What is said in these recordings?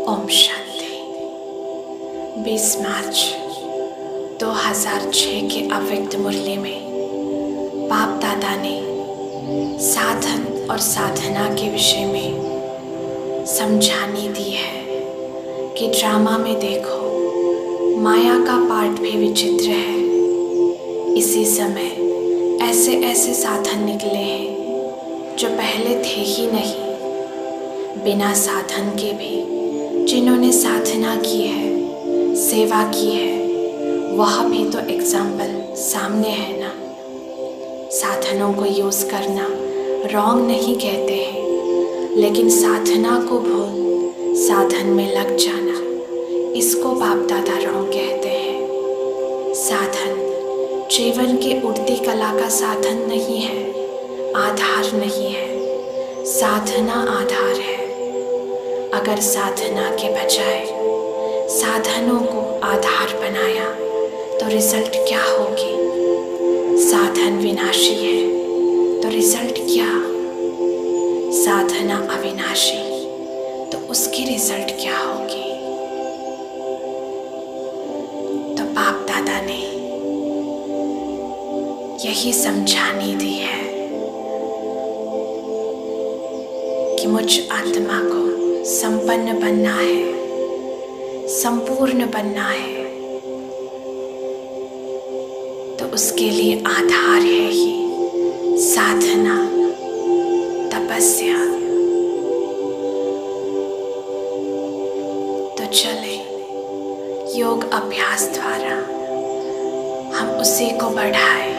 ओम शांति। 20 मार्च 2006 के अव्यक्त मुरली में बाप दादा ने साधन और साधना के विषय में समझानी दी है कि ड्रामा में देखो माया का पार्ट भी विचित्र है। इसी समय ऐसे ऐसे साधन निकले हैं जो पहले थे ही नहीं। बिना साधन के भी जिन्होंने साधना की है, सेवा की है, वह भी तो एग्जाम्पल सामने है ना। साधनों को यूज़ करना रॉन्ग नहीं कहते हैं, लेकिन साधना को भूल साधन में लग जाना, इसको बाप दादा रॉन्ग कहते हैं। साधन जीवन की उड़ती कला का साधन नहीं है, आधार नहीं है। साधना आधार है। अगर साधना के बजाय साधनों को आधार बनाया तो रिजल्ट क्या होगी? साधन विनाशी है तो रिजल्ट क्या? साधना अविनाशी तो उसकी रिजल्ट क्या होगी? तो बाप दादा ने यही समझानी दी है कि मुझ आत्मा को संपन्न बनना है, संपूर्ण बनना है, तो उसके लिए आधार है ही साधना, तपस्या। तो चले योग अभ्यास द्वारा हम उसी को बढ़ाएं।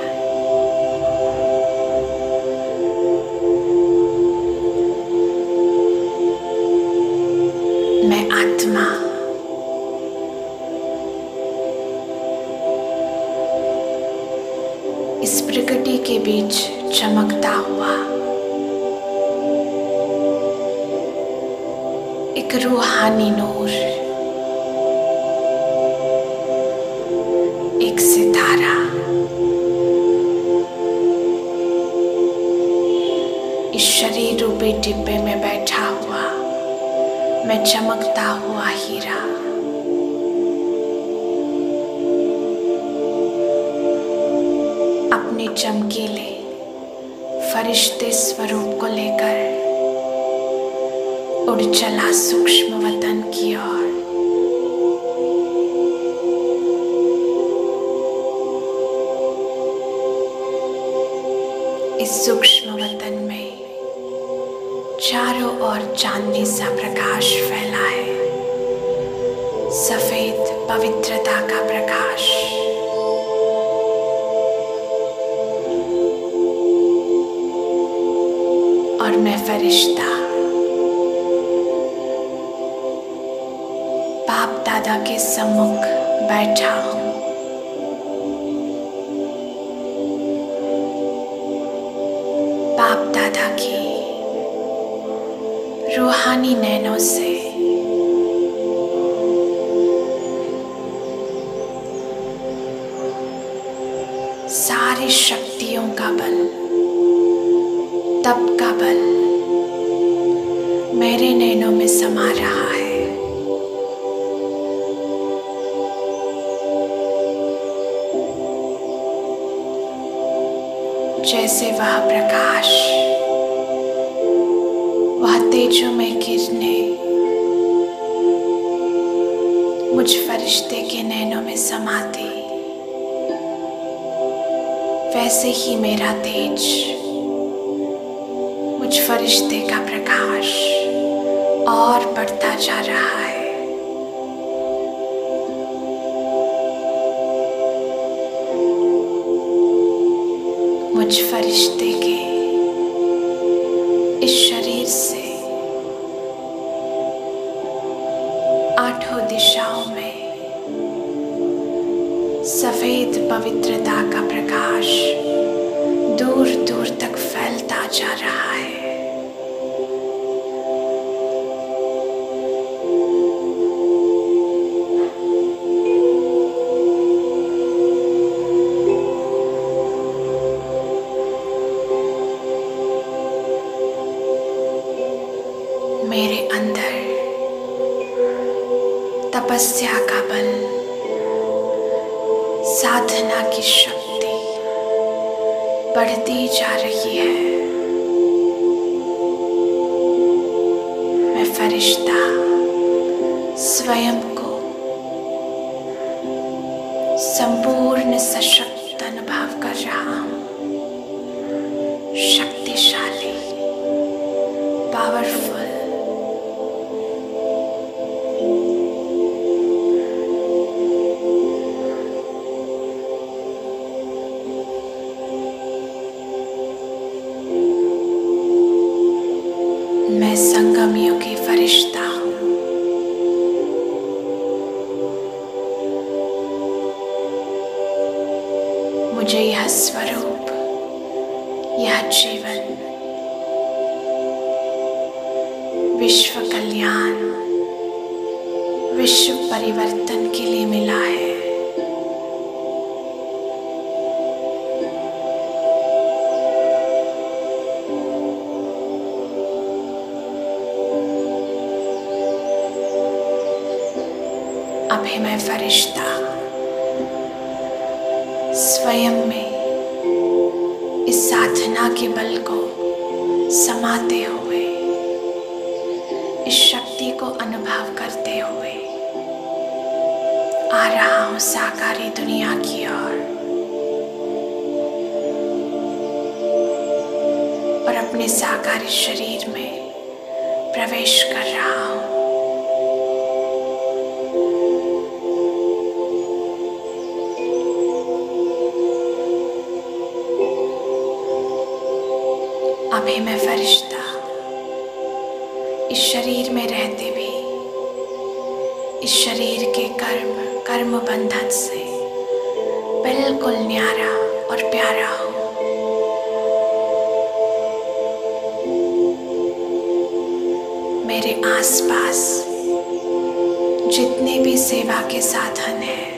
मैं आत्मा इस प्रकृति के बीच चमकता हुआ एक रूहानी नूर, एक सितारा, इस शरीर रूपी डिब्बे में बैठा हुआ मैं चमकता हुआ हीरा। अपने चमकीले फरिश्ते स्वरूप को लेकर उड़ चला सूक्ष्म वतन की ओर। इस सूक्ष्म वतन में चारों ओर चांदनी सा प्रकाश फैला है, सफेद पवित्रता का प्रकाश। और मैं फरिश्ता बाप दादा के सम्मुख बैठा हूँ। बाप दादा की रूहानी नैनों से सारी शक्तियों का बल, तप का बल मेरे नैनों में समा रहा है। जैसे वह प्रकाश, वह तेजोमय किरणें मुझ फरिश्ते के नैनों में समाती, वैसे ही मेरा तेज, मुझ फरिश्ते का प्रकाश और बढ़ता जा रहा है। मुझ फरिश्ते के इस शरीर से आठों दिशाओं में सफेद पवित्रता का प्रकाश दूर दूर तक फैलता जा रहा है। मेरे अंदर तपस्या का बल, साधना की शक्ति बढ़ती जा रही है। मैं फरिश्ता स्वयं को संपूर्ण सशक्त अनुभव कर रहा हूँ, शक्तिशाली, पावरफुल। मैं संगम युगी फरिश्ता हूँ। मुझे यह स्वरूप, यह जीवन विश्व कल्याण, विश्व परिवर्तन के लिए मिला है। अभी मैं फरिश्ता स्वयं में इस साधना के बल को समाते हुए, इस शक्ति को अनुभव करते हुए आ रहा हूँ साकारी दुनिया की ओर, और अपने साकारी शरीर में प्रवेश कर रहा हूँ। अभी मैं फरिश्ता इस शरीर में रहते भी इस शरीर के कर्म बंधन से बिल्कुल न्यारा और प्यारा हूँ। मेरे आसपास जितने भी सेवा के साधन हैं,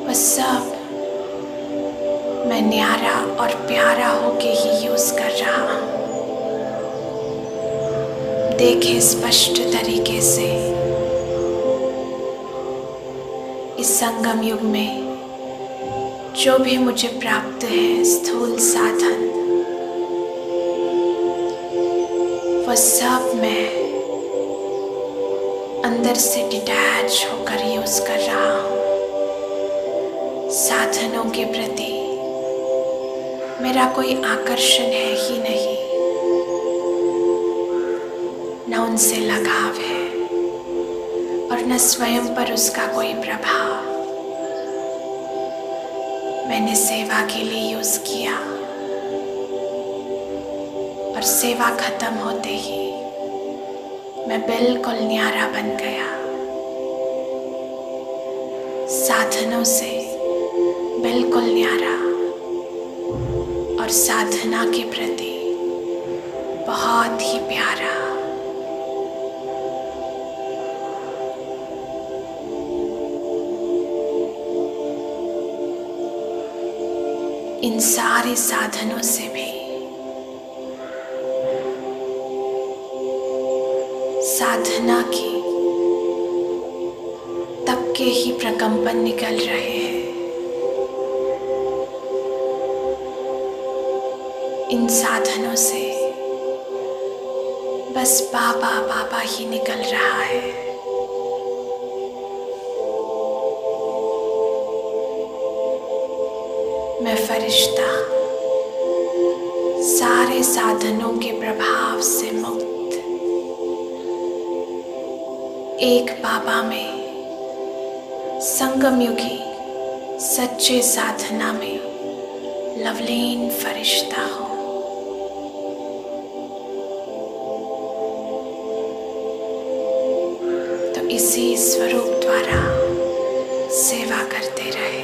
वह सब मैं न्यारा और प्यारा होके ही यूज कर रहा हूँ। देखे स्पष्ट तरीके से इस संगम युग में जो भी मुझे प्राप्त है स्थूल साधन, वह सब मैं अंदर से डिटैच होकर यूज कर रहा हूँ। साधनों के प्रति मेरा कोई आकर्षण है ही नहीं, न उनसे लगाव है और न स्वयं पर उसका कोई प्रभाव। मैंने सेवा के लिए यूज किया और सेवा खत्म होते ही मैं बिल्कुल न्यारा बन गया। साधनों से बिल्कुल न्यारा और साधना के प्रति बहुत ही प्यारा। इन सारे साधनों से भी साधना की तब के ही प्रकंपन निकल रहे हैं। इन साधनों से बस बाबा बाबा ही निकल रहा है। मैं फरिश्ता सारे साधनों के प्रभाव से मुक्त, एक बाबा में संगम युगी सच्चे साधना में लवलीन फरिश्ता हूँ। तो इसी स्वरूप द्वारा सेवा करते रहे।